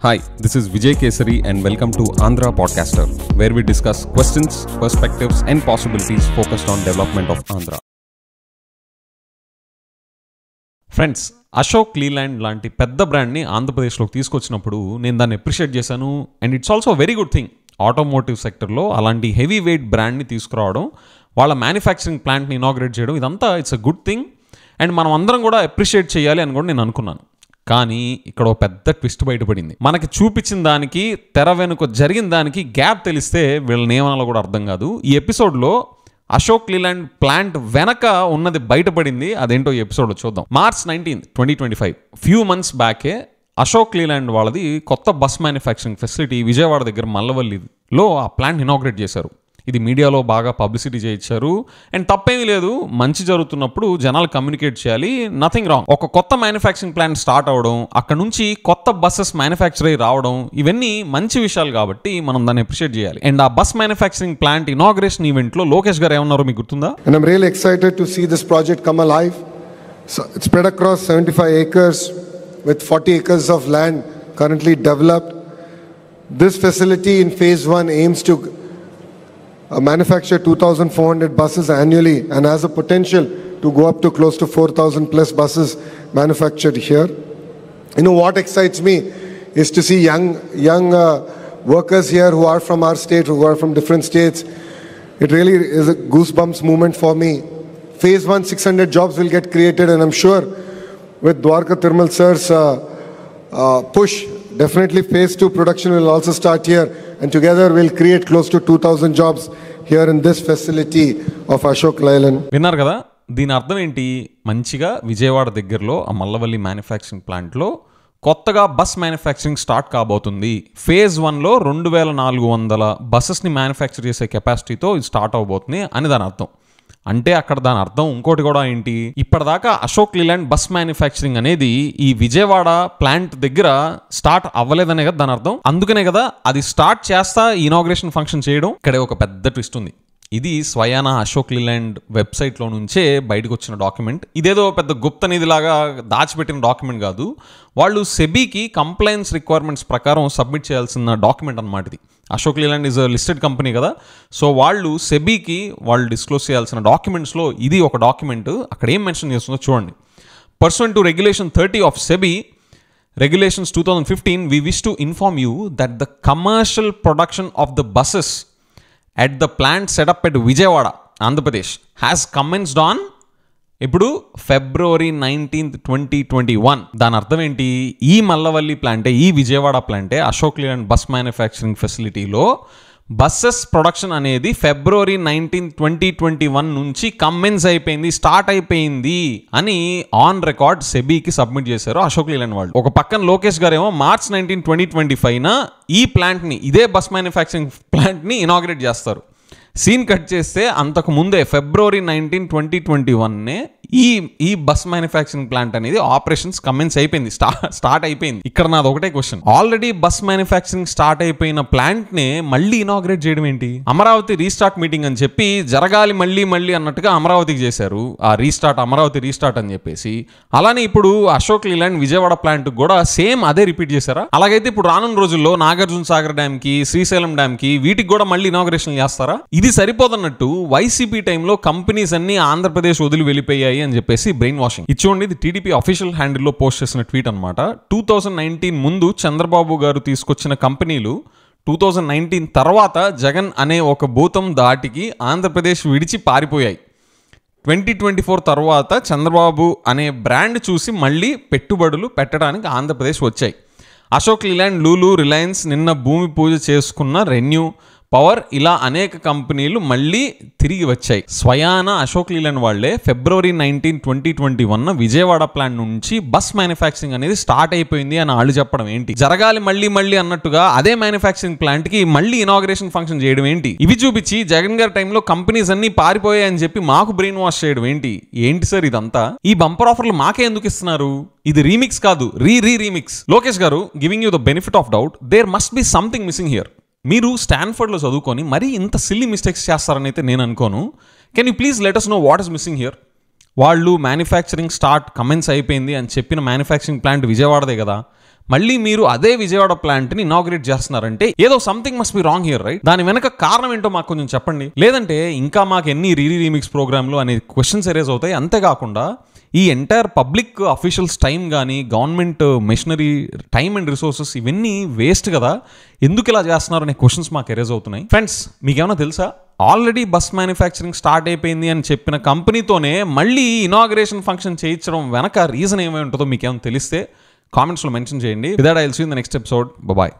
Hi, this is Vijay Kesari and welcome to Andhra Podcaster, where we discuss questions, perspectives and possibilities focused on development of Andhra. Friends, Ashok Leyland లాంటి పెద్ద బ్రాండ్ని ఆంధ్రప్రదేశ్లోకి తీసుకొచ్చినప్పుడు నేను దాన్ని appreciate చేశాను. And it's also very good thing. Automotive సెక్టర్లో అలాంటి heavy weight బ్రాండ్ని తీసుకురావడం, వాళ్ళ మ్యానుఫ్యాక్చరింగ్ ప్లాంట్ని ఇనాగ్రేట్ చేయడం, ఇదంతా it's a good thing. And మనం అందరం కూడా అప్రిషియేట్ చేయాలి అని కూడా నేను అనుకున్నాను. కానీ ఇక్కడ ఒక పెద్ద ట్విస్ట్ బయటపడింది. మనకి చూపించిన దానికి తెర వెనుక జరిగిన దానికి గ్యాప్ తెలిస్తే వీళ్ళని ఏమనాలో కూడా అర్థం కాదు. ఈ ఎపిసోడ్లో అశోక్ లీలాండ్ ప్లాంట్ వెనక ఉన్నది బయటపడింది. అదేంటో ఈ ఎపిసోడ్లో చూద్దాం. March 19, 2025 ఫ్యూ మంత్స్ బ్యాకే అశోక్ లీలాండ్ వాళ్ళది కొత్త బస్ మ్యానుఫ్యాక్చరింగ్ ఫెసిలిటీ విజయవాడ దగ్గర మల్లవల్లిలో ఆ ప్లాంట్ ఇనాగ్రేట్ చేశారు. ఇది మీడియాలో బాగా పబ్లిసిటీ చేయించారు. అండ్ తప్పేమీ లేదు, మంచి జరుగుతున్నప్పుడు జనాలు కమ్యూనికేట్ చేయాలి, నథింగ్ రాంగ్. ఒక కొత్త మ్యానుఫ్యాక్చరింగ్ ప్లాంట్ స్టార్ట్ అవడం, అక్కడ నుంచి కొత్త బస్సెస్ మ్యానుఫ్యాక్చర్ అయ్యి రావడం, ఇవన్నీ మంచి విషయాలు కాబట్టి మనం దాన్ని అప్రిషియేట్ చేయాలి. అండ్ ఆ బస్ మ్యానుఫ్యాక్చరింగ్ ప్లాంట్ ఇనాగ్రేషన్ ఈవెంట్లో లోకేష్ గారు ఏమన్నారో మీకు గుర్తుందా? And I'm really excited to see this project come alive. So it's spread across 75 acres with 40 acres of land currently developed. This facility in phase 1 aims to manufacture 2,400 buses annually and has a potential to go up to close to 4,000 plus buses manufactured here. You know what excites me is to see young workers here who are from our state, who are from different states. It really is a goosebumps moment for me. Phase 1, 600 jobs will get created, and I'm sure with Dwarka Thirmal sir's push, definitely phase 2 production will also start here, and together we'll create close to 2,000 jobs here in this facility of Ashok Leyland. విన్నారు కదా, దీని అర్థం ఏంటి? మంచిగా విజయవాడ దగ్గరలో ఆ Mallavalli manufacturing ప్లాంట్లో కొత్తగా బస్ మ్యానుఫ్యాక్చరింగ్ స్టార్ట్ కాబోతుంది. ఫేజ్ 1లో 2,400 బస్సెస్ని మ్యానుఫ్యాక్చర్ చేసే కెపాసిటీతో ఇది స్టార్ట్ అవబోతుంది అని దాని అర్థం. అంటే అక్కడ దాని అర్థం ఇంకోటి కూడా ఏంటి, ఇప్పటిదాకా అశోక్ లీలాండ్ బస్ మ్యానుఫ్యాక్చరింగ్ అనేది ఈ విజయవాడ ప్లాంట్ దగ్గర స్టార్ట్ అవ్వలేదనే కదా దాని అర్థం. అందుకనే కదా అది స్టార్ట్ చేస్తా ఇనాగ్రేషన్ ఫంక్షన్ చేయడం. ఇక్కడే ఒక పెద్ద ట్విస్ట్ ఉంది. ఇది స్వయానా అశోక్ లీలాండ్ వెబ్సైట్లో నుంచే బయటకు వచ్చిన డాక్యుమెంట్. ఇదేదో పెద్ద గుప్త నిధిలాగా దాచిపెట్టిన డాక్యుమెంట్ కాదు. వాళ్ళు సెబీకి కంప్లైన్స్ రిక్వైర్మెంట్స్ ప్రకారం సబ్మిట్ చేయాల్సిన డాక్యుమెంట్ అన్నమాట ఇది. Ashok Leyland is a listed company కదా, సో వాళ్ళు సెబీకి వాళ్ళు డిస్క్లోజ్ చేయాల్సిన డాక్యుమెంట్స్లో ఇది ఒక డాక్యుమెంట్. అక్కడ ఏం మెన్షన్ చేస్తుందో చూడండి. Pursuant to regulation 30 of SEBI regulations 2015, we wish to inform you that the commercial production of the buses at the plant set up at Vijayawada, Andhra Pradesh has commenced on ఇప్పుడు February 19, 2021. దాని అర్థం ఏంటి? ఈ మల్లవల్లి ప్లాంటే, ఈ విజయవాడ ప్లాంటే Ashok Leyland bus manufacturing ఫెసిలిటీలో buses production అనేది February 19, 2021 నుంచి కమెన్స్ అయిపోయింది, స్టార్ట్ అయిపోయింది అని ఆన్ రికార్డ్ సెబీకి సబ్మిట్ చేశారు అశోక్ లీలాండ్ వాళ్ళు. ఒక పక్కన లోకేష్ గారు ఏమో March 19, 2025 ఈ ప్లాంట్ని, ఇదే బస్ మ్యానుఫ్యాక్చరింగ్ ప్లాంట్ని ఇనాగ్రేట్ చేస్తారు. సీన్ కట్ చేస్తే అంతకు ముందే February 19, 2021 ఈ బస్ మ్యానుఫ్యాక్చరింగ్ ప్లాంట్ అనేది ఆపరేషన్స్ కమెన్స్ అయిపోయింది, స్టార్ట్ అయిపోయింది. ఇక్కడ నాది ఒకటే question, already bus manufacturing start అయిపోయిన ప్లాంట్ నే మళ్ళీ ఇనాగ్రేట్ చేయడం ఏంటి? అమరావతి రీస్టార్ట్ మీటింగ్ అని చెప్పి జరగాలి మళ్ళీ అన్నట్టుగా అమరావతికి చేశారు ఆ రీస్టార్ట్, అమరావతి రీస్టార్ట్ అని చెప్పేసి. అలానే ఇప్పుడు అశోక్ లీలాండ్ విజయవాడ ప్లాంట్ కూడా సేమ్ అదే రిపీట్ చేశారా? అలాగైతే ఇప్పుడు రానున్న రోజుల్లో నాగార్జున సాగర్ డ్యామ్ కి, శ్రీశైలం డ్యామ్ కి, వీటికి కూడా మళ్ళీ ఇనాగ్రేషన్ చేస్తారా? ఇది సరిపోదన్నట్టు వైసీపీ టైంలో కంపెనీస్ అన్ని ఆంధ్రప్రదేశ్ వదిలి వెళ్ళిపోయాయి అని చెప్పేసి బ్రెయిన్ వాషింగ్. ఇచ్చోండి, ఇది టీడీపీ అఫీషియల్ హ్యాండిల్లో పోస్ట్ చేసిన ట్వీట్ అనమాట. 2019 ముందు చంద్రబాబు గారు తీసుకొచ్చిన కంపెనీలు 2019 తర్వాత జగన్ అనే ఒక భూతం దాటికి ఆంధ్రప్రదేశ్ విడిచి పారిపోయాయి. 2024 తర్వాత చంద్రబాబు అనే బ్రాండ్ చూసి మళ్ళీ పెట్టుబడులు పెట్టడానికి ఆంధ్రప్రదేశ్ వచ్చాయి. అశోక్ లీలాండ్, లూలు, రిలయన్స్, నిన్న భూమి పూజ చేసుకున్న రెన్యూ, పవర్, ఇలా అనేక కంపెనీలు మళ్ళీ తిరిగి వచ్చాయి. స్వయాన అశోక్ లీలాండ్ వాళ్లే February 19, 2021 విజయవాడ ప్లాంట్ నుంచి బస్ మ్యానుఫ్యాక్చరింగ్ అనేది స్టార్ట్ అయిపోయింది అని వాళ్ళు చెప్పడం ఏంటి? జరగాలి మళ్ళీ అన్నట్టుగా అదే మ్యానుఫ్యాక్చరింగ్ ప్లాంట్ కి మళ్ళీ ఇనాగ్రేషన్ ఫంక్షన్ చేయడం ఏంటి? ఇవి చూపించి జగన్ గారి టైంలో కంపెనీస్ అన్ని పారిపోయాయి అని చెప్పి మాకు బ్రెయిన్ వాష్ చేయడం ఏంటి? ఏంటి సార్ ఇదంతా? ఈ బంపర్ ఆఫర్లు మాకే ఎందుకు ఇస్తున్నారు? ఇది రీమిక్స్ కాదు, remix. Lokesh garu, giving you the benefit of doubt, there must be something missing here. మీరు స్టాన్ఫర్డ్లో చదువుకొని మరీ ఇంత సిల్లీ మిస్టేక్స్ చేస్తారని అయితే నేను అనుకోను. Can you please let us know what is missing here? వాళ్ళు మ్యానుఫ్యాక్చరింగ్ స్టార్ట్ కమెన్స్ అయిపోయింది అని చెప్పిన మ్యానుఫ్యాక్చరింగ్ ప్లాంట్ విజయవాడదే కదా, మళ్ళీ మీరు అదే విజయవాడ ప్లాంట్ని ఇనాగ్రేట్ చేస్తున్నారంటే ఏదో something must be wrong here, right? దాని వెనక కారణం ఏంటో మాకు కొంచెం చెప్పండి. లేదంటే ఇంకా మాకు ఎన్ని రీమిక్స్ ప్రోగ్రామ్లు అనే క్వశ్చన్స్ ఎరేజ్ అవుతాయి. అంతేకాకుండా ఈ ఎంటైర్ పబ్లిక్ అఫీషియల్స్ టైం కానీ government machinery time and resources ఇవన్నీ వేస్ట్ కదా, ఎందుకు ఇలా చేస్తున్నారు అనే క్వశ్చన్స్ మాకు ఎరేజ్ అవుతున్నాయి. ఫ్రెండ్స్, మీకేమైనా తెలుసా? ఆల్రెడీ బస్ మ్యానుఫ్యాక్చరింగ్ స్టార్ట్ అయిపోయింది అని చెప్పిన కంపెనీతోనే మళ్ళీ ఇనాగ్రేషన్ ఫంక్షన్ చేయించడం వెనక రీజన్ ఏమై ఉంటుందో మీకేమైనా తెలిస్తే కామెంట్స్లో మెన్షన్ చేయండి. With that I will see you in the next episode. Bye.